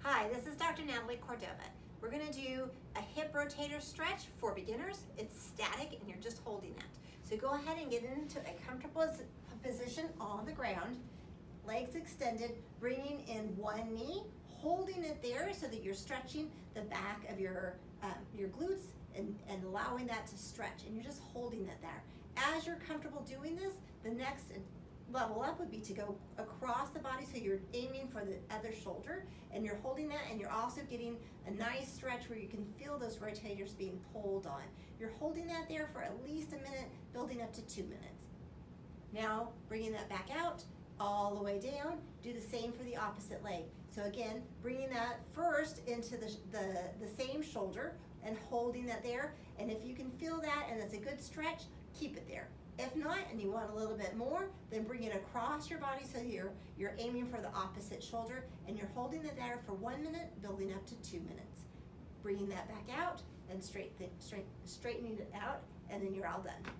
Hi, this is Dr. Natalie Cordova. We're going to do a hip rotator stretch for beginners. It's static and you're just holding that. So go ahead and get into a comfortable position on the ground, legs extended, bringing in one knee, holding it there so that you're stretching the back of your glutes and allowing that to stretch, and you're just holding it there. As you're comfortable doing this, the next level up would be to go across the body, so you're aiming for the other shoulder and you're holding that, and you're also getting a nice stretch where you can feel those rotators being pulled on. You're holding that there for at least a minute, building up to 2 minutes. Now bringing that back out all the way down, do the same for the opposite leg. So again, bringing that first into the same shoulder and holding that there, and if you can feel that and it's a good stretch, keep it there. If not, and you want a little bit more, then bring it across your body so you're aiming for the opposite shoulder, and you're holding it there for 1 minute, building up to 2 minutes. Bringing that back out and straightening it out, and then you're all done.